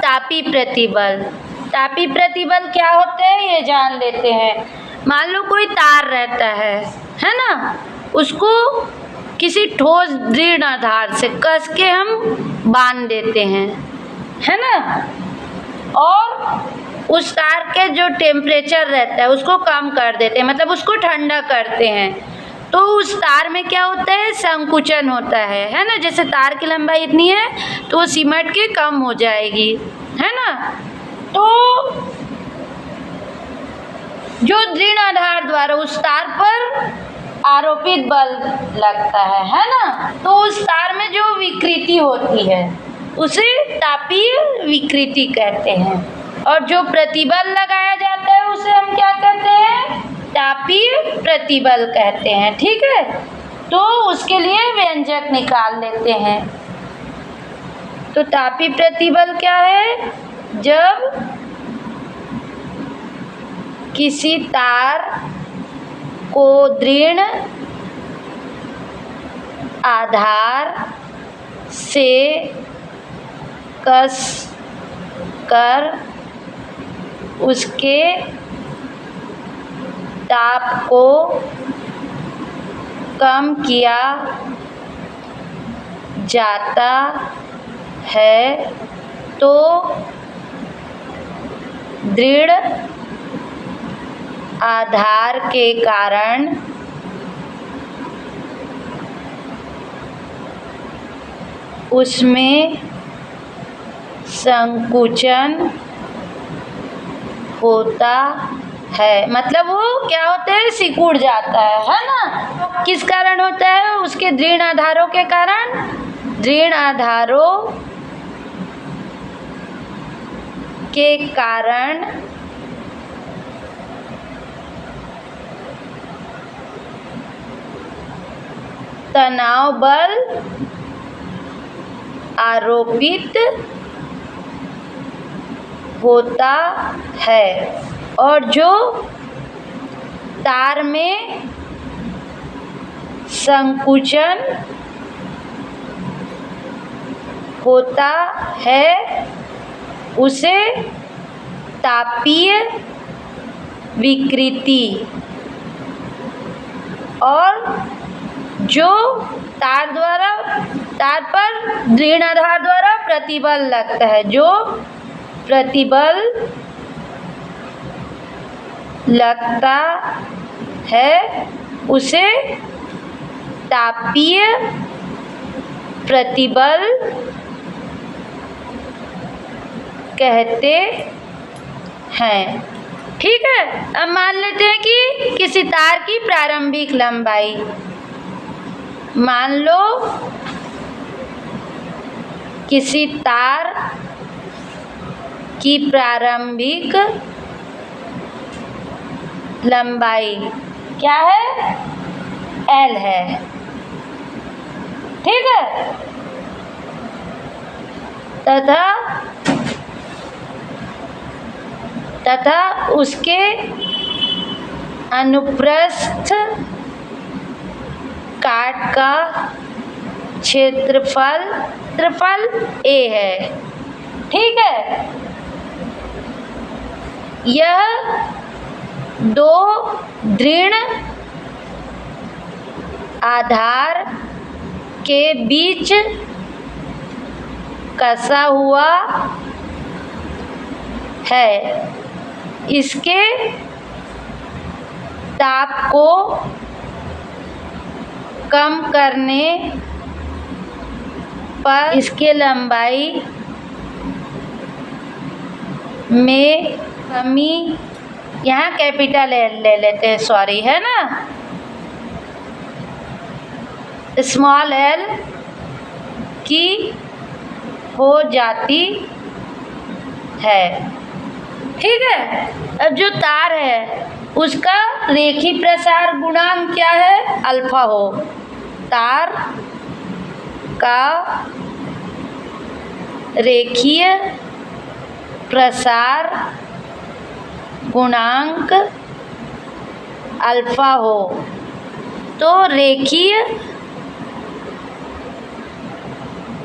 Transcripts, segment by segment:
तापी प्रतिबल। तापी प्रतिबल क्या होते हैं ये जान लेते हैं। मान लो कोई तार रहता है ना, उसको किसी ठोस दृढ़ आधार से कस के हम बांध देते हैं, है ना, और उस तार के जो टेम्परेचर रहता है उसको कम कर देते हैं, मतलब उसको ठंडा करते हैं। तो उस तार में क्या होता है, संकुचन होता है ना। जैसे तार की लंबाई इतनी है तो वो सिमट के कम हो जाएगी, है ना। तो जो दृढ़ आधार द्वारा उस तार पर आरोपित बल लगता है ना, तो उस तार में जो विकृति होती है उसे तापीय विकृति कहते हैं। और जो प्रतिबल लगाया जाता है उसे हम क्या कहते हैं, तापीय प्रतिबल कहते हैं। ठीक है, तो उसके लिए व्यंजक निकाल लेते हैं। तो तापीय प्रतिबल क्या है, जब किसी तार को दृढ़ आधार से कस कर उसके ताप को कम किया जाता है, तो दृढ़ आधार के कारण उसमें संकुचन होता है। मतलब वो क्या होता है, सिकुड़ जाता है ना। किस कारण होता है, उसके दृढ़ आधारों के कारण। दृढ़ आधारों के कारण तनाव बल आरोपित होता है, और जो तार में संकुचन होता है उसे तापीय विकृति, और जो तार पर दृढ़ आधार द्वारा प्रतिबल लगता है, जो प्रतिबल लगता है उसे तापीय प्रतिबल कहते हैं। ठीक है, अब मान लेते हैं कि किसी तार की प्रारंभिक लंबाई, मान लो किसी तार की प्रारंभिक लंबाई क्या है, L है। ठीक है, तथा उसके अनुप्रस्थ काट का क्षेत्रफल A है। ठीक है, यह दो दृढ़ आधार के बीच कसा हुआ है। इसके ताप को कम करने पर इसके लंबाई में कमी, यहाँ कैपिटल L ले लेते हैं, सॉरी, है ना, स्मॉल l की हो जाती है। ठीक है, अब जो तार है उसका रेखीय प्रसार गुणांक क्या है, अल्फा हो। तार का रेखीय प्रसार गुणांक अल्फा हो, तो रेखीय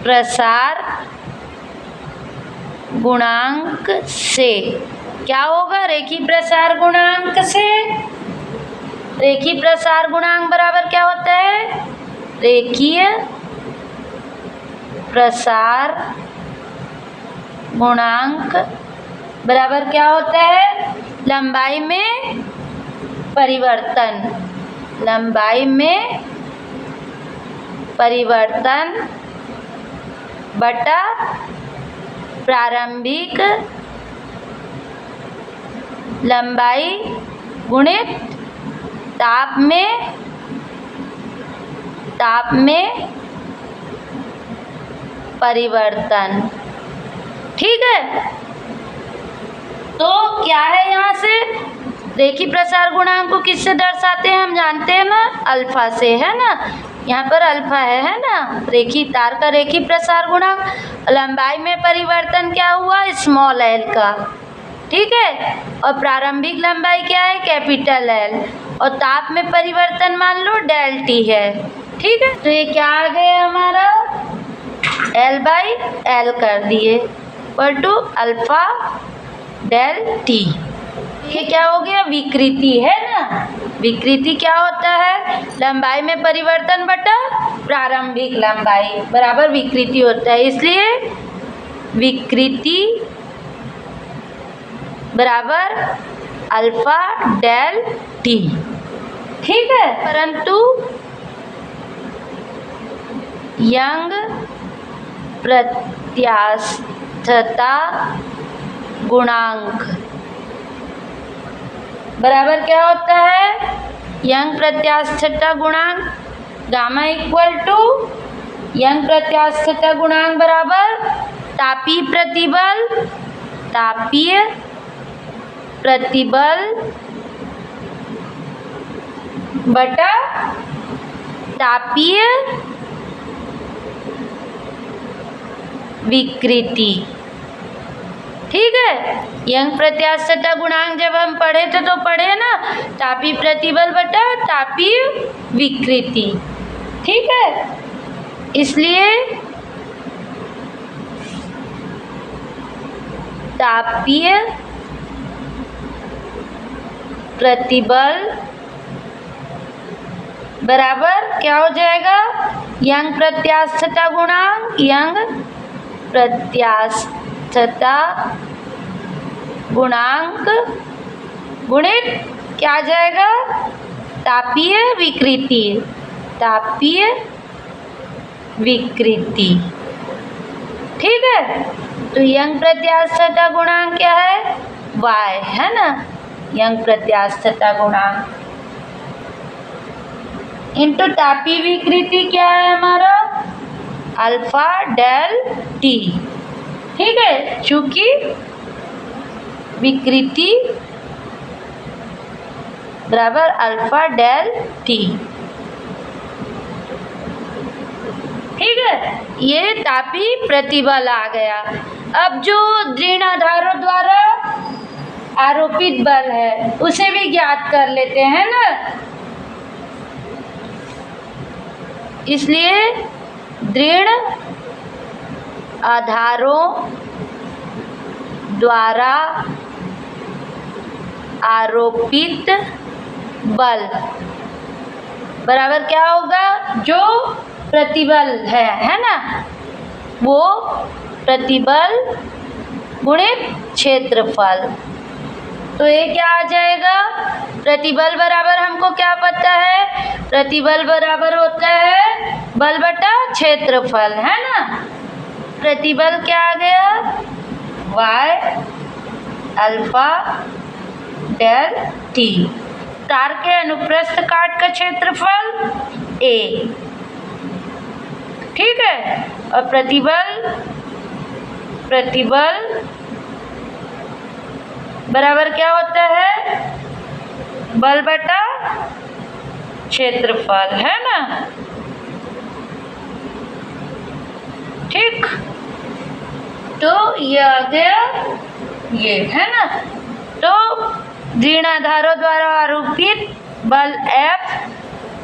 प्रसार गुणांक से। क्या होगा? रेखीय प्रसार गुणांक से। रेखीय प्रसार गुणांक बराबर क्या होता है? रेखीय प्रसार गुणांक बराबर क्या होता है? लंबाई में परिवर्तन। लंबाई में परिवर्तन बटा प्रारंभिक लंबाई गुणित ताप में परिवर्तन। ठीक है, तो क्या है यहाँ से? रेखीय प्रसार गुणांक को किससे दर्शाते हैं? हम जानते हैं ना, अल्फा से, है ना। यहाँ पर अल्फा है ना, रेखीय तार का रेखीय प्रसार गुणांक। लंबाई में परिवर्तन क्या हुआ? स्मॉल एल का। ठीक है, और प्रारंभिक लंबाई क्या है? Capital L. और ताप में परिवर्तन मान लो डेल टी है। ठीक है, तो ये क्या आ गया हमारा? एल बाई एल कर दिए equal to alpha del T. ये क्या हो गया? विकृति, है ना। विकृति क्या होता है? लंबाई में परिवर्तन बटा प्रारंभिक लंबाई बराबर विकृति होता है। इसलिए विकृति बराबर अल्फा डेल टी। ठीक है, परंतु यंग प्रत्यास्थता गुणांक बराबर क्या होता है? यंग प्रत्यास्थता गुणांक गामा इक्वल टू यंग प्रत्यास्थता गुणांक बराबर तापीय प्रतिबल बटा तापीय विकृति। ठीक है, यंग प्रत्यास्थता गुणांक जब हम पढ़े थे तो पढ़े ना, तापीय प्रतिबल बटा तापीय विकृति। ठीक है, इसलिए तापीय प्रतिबल बराबर क्या हो जाएगा? यंग प्रत्यास्थता गुणांक, यंग प्रत्यास्थता गुणांक गुणित क्या आ जाएगा? तापीय विकृति। तापीय विकृति। ठीक है, तो यंग प्रत्यास्थता गुणांक क्या है? y, है ना। यंग प्रत्यास्थता गुणांक इनटू तापीय विकृति क्या है हमारा? Alpha del T. ठीक है, चूंकि विकृति बराबर अल्फा डेल टी। ठीक है, ये तापीय प्रतिबल आ गया। अब जो दृढ़ आधारों द्वारा आरोपित बल है उसे भी ज्ञात कर लेते हैं ना। इसलिए दृढ़ आधारों द्वारा आरोपित बल बराबर क्या होगा? जो प्रतिबल है ना, वो प्रतिबल गुणित क्षेत्रफल। तो ये क्या आ जाएगा? प्रतिबल बराबर हमको क्या पता है? प्रतिबल बराबर होता है बल बटा क्षेत्रफल, है ना। प्रतिबल क्या आ गया? y alpha del T. तार के अनुप्रस्थ काट का क्षेत्रफल a। ठीक है, और प्रतिबल बराबर क्या होता है? बल बटा क्षेत्रफल, है ना। ठीक, तो ये आ गया, ये है ना। तो दृढ़ आधारों द्वारा आरोपित बल F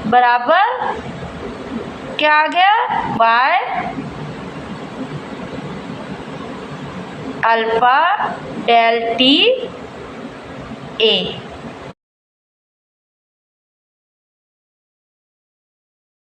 बराबर क्या आ गया? y अल्फा डेल टी ए।